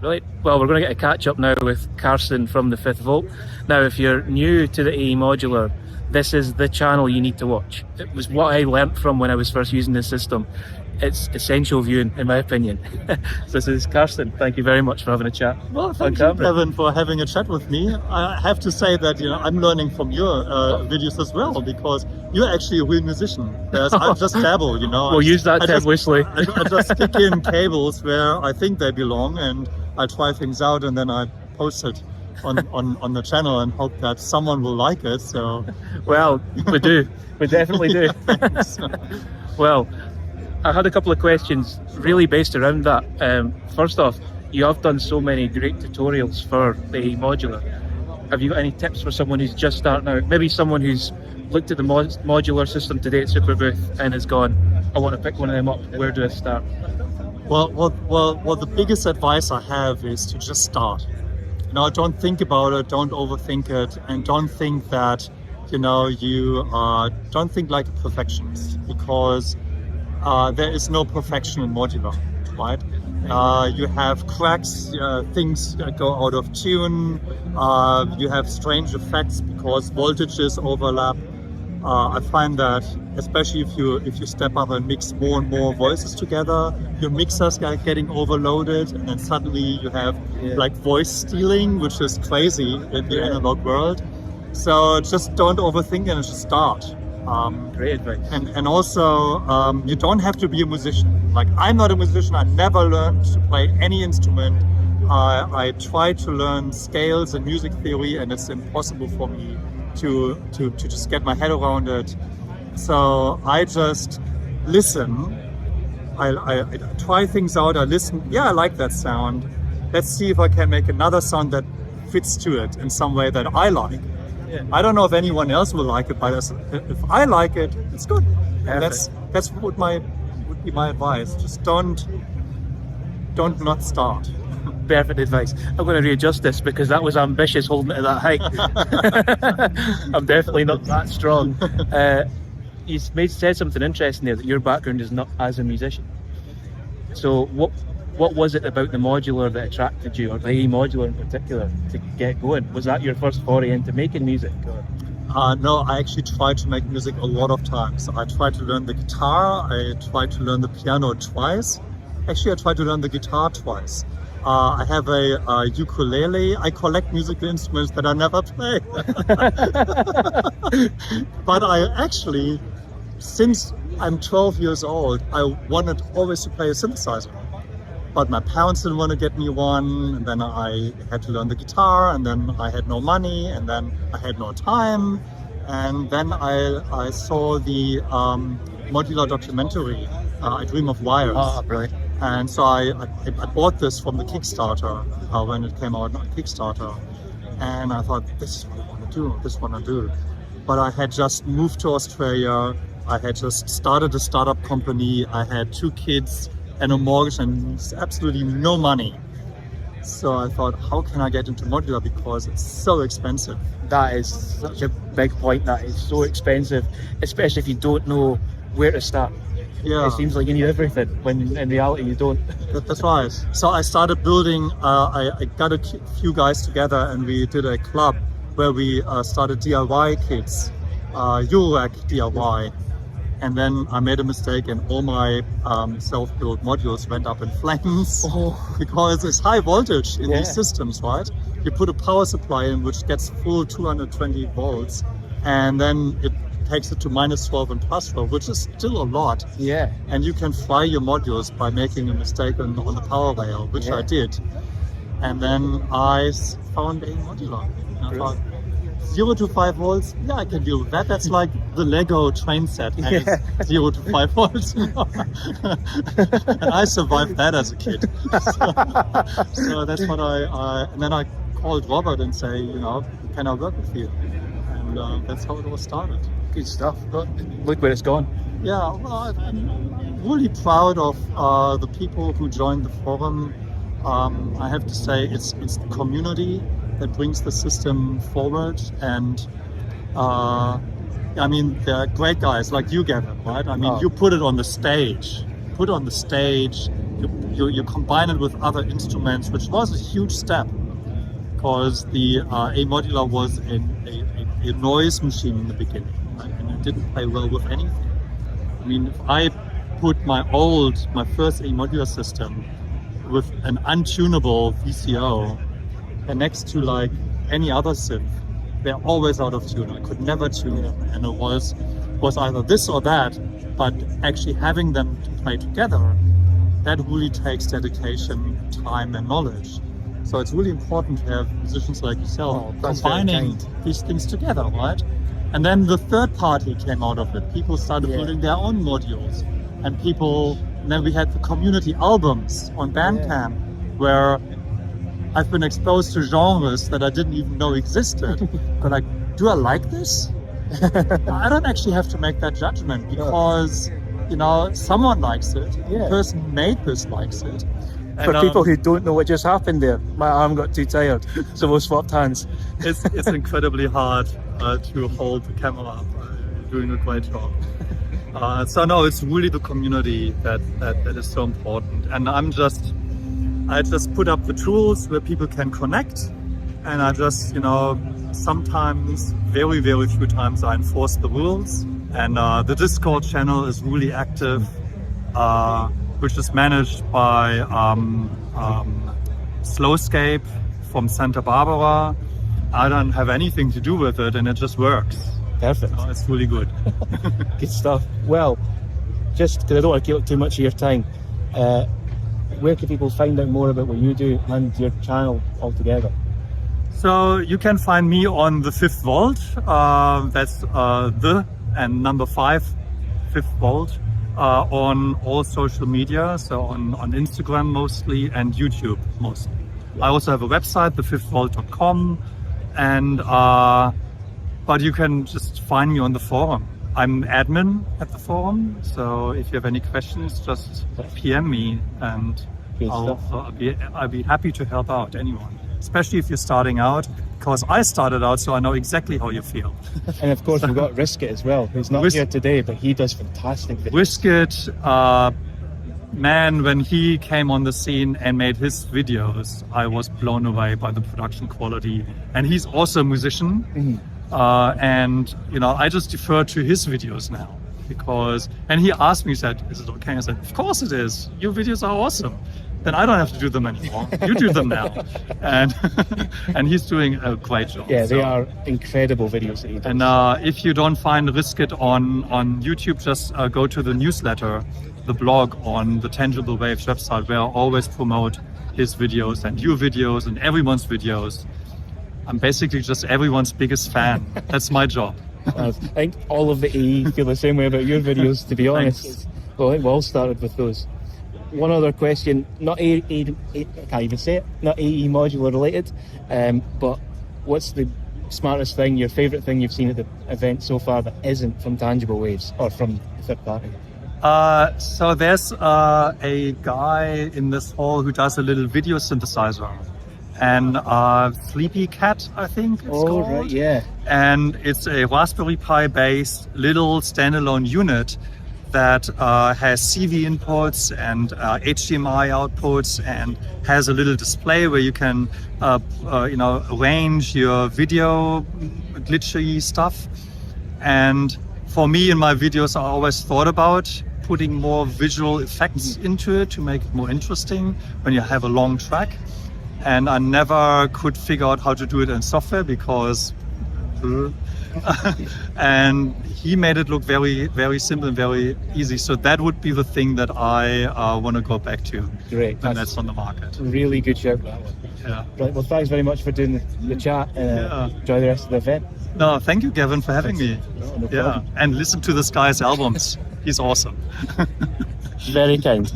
Right. Well, we're going to get a catch up now with Carsten from the Fifth Volt. Now, if you're new to the AE Modular, this is the channel you need to watch. It was what I learnt from when I was first using this system. It's essential viewing, in my opinion. So this is Carsten. Thank you very much for having a chat. Well, thank you, Gavin, for having a chat with me. I have to say that I'm learning from your videos as well, because you're actually a real musician. Whereas I just dabble, We'll use that term loosely. I just stick in cables where I think they belong, and I try things out, and then I post it on the channel and hope that someone will like it. So, well, we do. We definitely do. Well, I had a couple of questions really based around that. First off, you have done so many great tutorials for the AE Modular. Have you got any tips for someone who's just starting out? Maybe someone who's looked at the modular system today at Superbooth and has gone, I want to pick one of them up. Where do I start? Well, the biggest advice I have is to just start. Don't think about it, don't overthink it, and don't think that, don't think like a perfectionist, because there is no perfection in modular, right? You have cracks, things go out of tune, you have strange effects because voltages overlap. I find that, especially if you step up and mix more and more voices together, your mixers are getting overloaded, and then suddenly you have like voice stealing, which is crazy in the analog world. So just don't overthink and just start. Great advice. And also, you don't have to be a musician. Like, I'm not a musician. I never learned to play any instrument. I tried to learn scales and music theory, and it's impossible for me to just get my head around it. So I just listen. I try things out. I listen. Yeah, I like that sound. Let's see if I can make another sound that fits to it in some way that I like. Yeah. I don't know if anyone else will like it, but if I like it, it's good. And that's would be my advice. Just don't not start. Perfect advice. I'm going to readjust this because that was ambitious holding it to that height. I'm definitely not that strong. You said something interesting there, that your background is not as a musician. So what was it about the modular that attracted you, or the AE Modular in particular, to get going? Was that your first foray into making music? No, I actually tried to make music a lot of times. I tried to learn the guitar, I tried to learn the piano twice. Actually, I tried to learn the guitar twice. I have a ukulele. I collect musical instruments that I never play. But I actually, since I'm 12 years old, I wanted always to play a synthesizer. But my parents didn't want to get me one, and then I had to learn the guitar, and then I had no money, and then I had no time. And then I saw the modular documentary, I Dream of Wires. Oh, brilliant. And so I bought this from the Kickstarter when it came out on Kickstarter. And I thought, this is what I want to do. But I had just moved to Australia. I had just started a startup company. I had 2 kids and a mortgage and absolutely no money. So I thought, how can I get into modular, because it's so expensive. That is such a big point. That is so expensive, especially if you don't know where to start. Yeah. It seems like you need everything, when in reality you don't. That's right. So I started building, I got a few guys together, and we did a club where we started DIY kits, Eurorack DIY. And then I made a mistake, and all my self-built modules went up in flames because it's high voltage in these systems, right? You put a power supply in which gets full 220 volts, and then it takes it to -12 and +12, which is still a lot. Yeah. And you can fry your modules by making a mistake on the power rail, which I did. And then I found AE Modular. And I thought, 0 to 5 volts, yeah, I can deal with that. That's like the Lego train set, 0 to 5 volts. And I survived that as a kid. So that's what and then I called Robert and say, can I work with you? And that's how it all started. Good stuff. Look where it's gone. Yeah, well, I'm really proud of the people who joined the forum. I have to say, it's the community that brings the system forward, and they're great guys like you, Gavin, right? You put it on the stage. you combine it with other instruments, which was a huge step, because the AE Modular was a noise machine in the beginning, right? And it didn't play well with anything. I mean, if I put my first AE Modular system with an untunable VCO and next to like any other synth, they're always out of tune. I could never tune them, and it was either this or that. But actually having them to play together, that really takes dedication, time, and knowledge. So it's really important to have musicians like yourself combining these things together, right? And then the third party came out of it. People started building their own modules, and then we had the community albums on Bandcamp, where I've been exposed to genres that I didn't even know existed. But like, do I like this? I don't actually have to make that judgment, because someone likes it. The person who made this likes it. For people who don't know what just happened there, my arm got too tired, so we swapped hands. It's incredibly hard to hold the camera up. You're doing a great job. So no, it's really the community that is so important. And I just put up the tools where people can connect, and I just, sometimes, very, very few times, I enforce the rules. And the Discord channel is really active, which is managed by Slowscape from Santa Barbara. I don't have anything to do with it, and it just works. Perfect. It's really good. Good stuff. Well, just because I don't want to keep up too much of your time, where can people find out more about what you do and your channel altogether? So you can find me on the Fifth Vault. That's the and number 5, Fifth Vault, on all social media. So on Instagram mostly, and YouTube mostly. I also have a website, thefifthvault.com, and but you can just find me on the forum. I'm admin at the forum, so if you have any questions, just PM me, and I'll be happy to help out anyone, especially if you're starting out, because I started out, so I know exactly how you feel. And of course, we've got Risket as well, who's not here today, but he does fantastic videos. Risket, man, when he came on the scene and made his videos, I was blown away by the production quality. And he's also a musician. Mm-hmm. And I just defer to his videos now, and he asked me, he said, is it okay? I said, of course it is. Your videos are awesome. Then I don't have to do them anymore. You do them now. And he's doing a great job. Yeah, they are incredible videos that he does. And if you don't find Risket on YouTube, just go to the newsletter, the blog on the Tangible Waves website, where I always promote his videos and your videos and everyone's videos. I'm basically just everyone's biggest fan. That's my job. I think all of the AE feel the same way about your videos, to be honest. Well, I think we all started with those. One other question, not I can't even say it, not AE Modular related, but what's the smartest thing, your favourite thing you've seen at the event so far that isn't from Tangible Waves or from the third party? So there's a guy in this hall who does a little video synthesizer. And Sleepy Cat, I think it's called. Oh, right, yeah. And it's a Raspberry Pi based little standalone unit that has CV inputs and HDMI outputs, and has a little display where you can arrange your video glitchy stuff. And for me, in my videos, I always thought about putting more visual effects into it to make it more interesting when you have a long track. And I never could figure out how to do it in software because and he made it look very, very simple and very easy. So that would be the thing that I want to go back to. Great. When that's on the market. Really good shout, that one. Yeah. Right, well, thanks very much for doing the chat. Enjoy the rest of the event. No, thank you, Gavin, for having me. No problem. And listen to this guy's albums. He's awesome. Very kind.